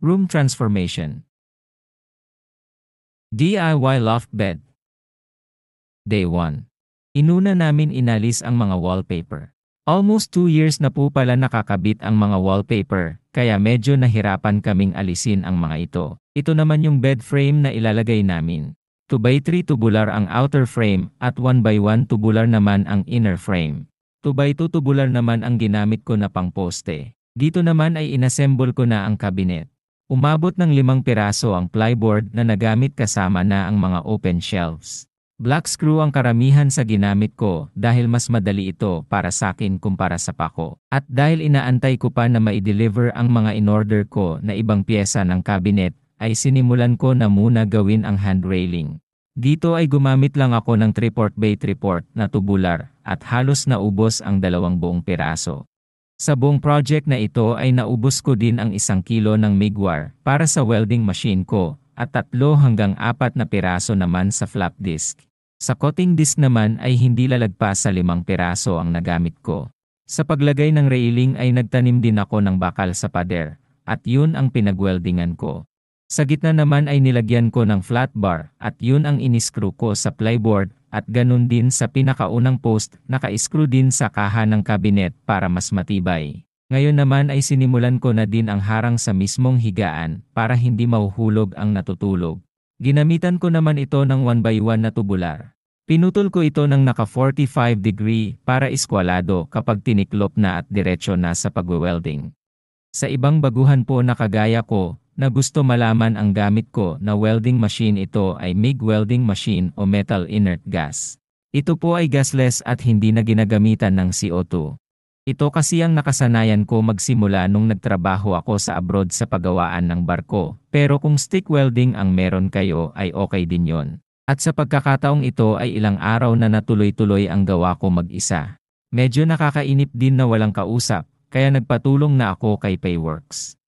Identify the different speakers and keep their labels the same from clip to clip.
Speaker 1: Room transformation. DIY loft bed. Day 1. Inuna namin inalis ang mga wallpaper. Almost 2 years na po pala nakakabit ang mga wallpaper, kaya medyo nahirapan kaming alisin ang mga ito. Ito naman yung bed frame na ilalagay namin. 2x3 tubular ang outer frame at 1x1 tubular naman ang inner frame. 2x2 tubular naman ang ginamit ko na pangposte. Dito naman ay inassemble ko na ang cabinet. Umabot ng 5 piraso ang plyboard na nagamit kasama na ang mga open shelves. Black screw ang karamihan sa ginamit ko dahil mas madali ito para sa akin kumpara sa pako. At dahil inaantay ko pa na ma-deliver ang mga in-order ko na ibang pyesa ng cabinet, ay sinimulan ko na muna gawin ang hand railing. Dito ay gumamit lang ako ng 3/4x3/4 na tubular at halos naubos ang 2 buong piraso. Sa buong project na ito ay naubos ko din ang 1 kilo ng migwar para sa welding machine ko at 3 hanggang 4 na piraso naman sa flap disc. Sa coating disc naman ay hindi lalagpas sa 5 piraso ang nagamit ko. Sa paglagay ng railing ay nagtanim din ako ng bakal sa pader at yun ang pinagweldingan ko. Sa gitna naman ay nilagyan ko ng flat bar at yun ang iniscrew ko sa plyboard. At ganun din sa pinakaunang post, naka-screw din sa kaha ng cabinet para mas matibay. Ngayon naman ay sinimulan ko na din ang harang sa mismong higaan para hindi mahuhulog ang natutulog. Ginamitan ko naman ito ng 1x1 na tubular. Pinutol ko ito ng naka 45 degree para iskwalado kapag tiniklop na at diretsyo na sa pagwe-welding. Sa ibang baguhan po na kagaya ko, na gusto malaman ang gamit ko na welding machine ito ay MIG welding machine o metal inert gas. Ito po ay gasless at hindi na ginagamitan ng CO2. Ito kasi ang nakasanayan ko magsimula nung nagtrabaho ako sa abroad sa paggawaan ng barko. Pero kung stick welding ang meron kayo ay okay din yon. At sa pagkakataong ito ay ilang araw na natuloy-tuloy ang gawa ko mag-isa. Medyo nakakainip din na walang kausap, kaya nagpatulong na ako kay Payworks.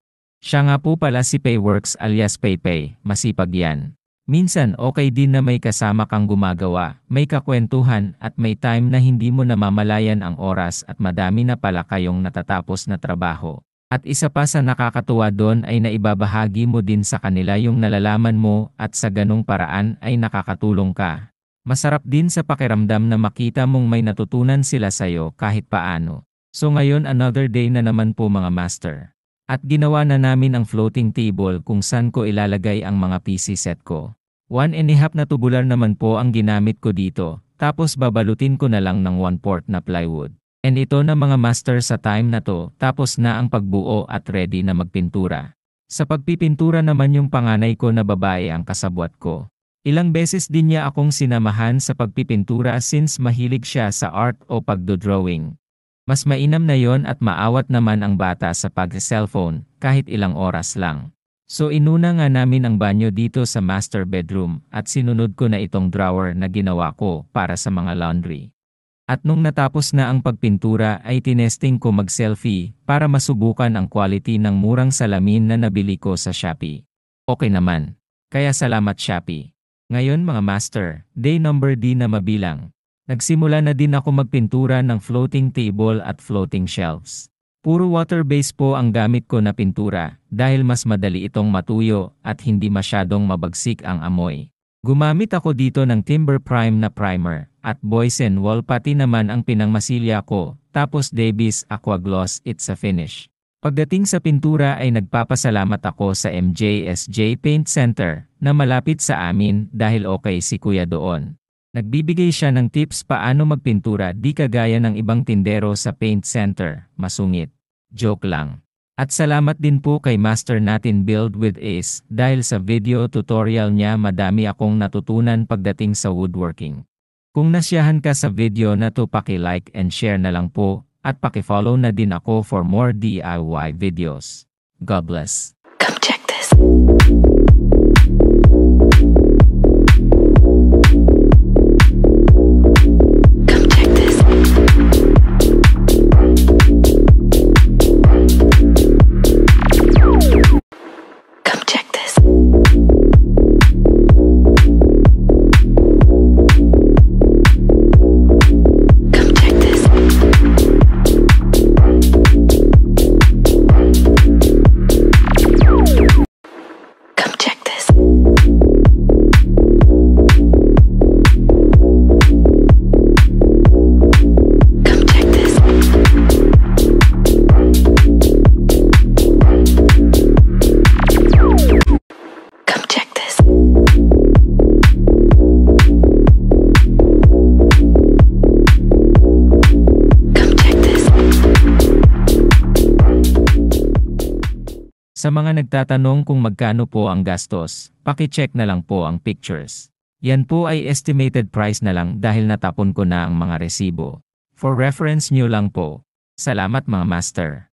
Speaker 1: Siya nga po pala si Payworks alias PayPay, masipag yan. Minsan okay din na may kasama kang gumagawa, may kakwentuhan at may time na hindi mo namamalayan ang oras at madami na pala kayong natatapos na trabaho. At isa pa sa nakakatuwa doon ay naibabahagi mo din sa kanila yung nalalaman mo at sa ganung paraan ay nakakatulong ka. Masarap din sa pakiramdam na makita mong may natutunan sila sayo kahit paano. So ngayon another day na naman po mga master. At ginawa na namin ang floating table kung saan ko ilalagay ang mga PC set ko. 1.5 na tubular naman po ang ginamit ko dito, tapos babalutin ko na lang ng 1/4 na plywood. And ito na mga master sa time na to, tapos na ang pagbuo at ready na magpintura. Sa pagpipintura naman yung panganay ko na babae ang kasabwat ko. Ilang beses din niya akong sinamahan sa pagpipintura since mahilig siya sa art o pagdodrawing. Mas mainam na yon at maawat naman ang bata sa pag-cellphone kahit ilang oras lang. So inuna nga namin ang banyo dito sa master bedroom at sinunod ko na itong drawer na ginawa ko para sa mga laundry. At nung natapos na ang pagpintura ay tinesting ko mag-selfie para masubukan ang quality ng murang salamin na nabili ko sa Shopee. Okay naman. Kaya salamat Shopee. Ngayon mga master, day number D na mabilang. Nagsimula na din ako magpintura ng floating table at floating shelves. Puro water-based po ang gamit ko na pintura dahil mas madali itong matuyo at hindi masyadong mabagsik ang amoy. Gumamit ako dito ng Timber Prime na primer at Boysen Wall pati naman ang pinangmasilya ko, tapos Davis Aqua Gloss It's a Finish. Pagdating sa pintura ay nagpapasalamat ako sa MJSJ Paint Center na malapit sa amin dahil okay si Kuya doon. Nagbibigay siya ng tips paano magpintura di kagaya ng ibang tindero sa paint center, masungit. Joke lang. At salamat din po kay master natin Build with Ace dahil sa video tutorial niya madami akong natutunan pagdating sa woodworking. Kung nasyahan ka sa video na to paki-like and share na lang po at paki-follow na din ako for more DIY videos. God bless.
Speaker 2: Come check this.
Speaker 1: Sa mga nagtatanong kung magkano po ang gastos, paki-check na lang po ang pictures. Yan po ay estimated price na lang dahil natapon ko na ang mga resibo. For reference nyo lang po. Salamat mga master.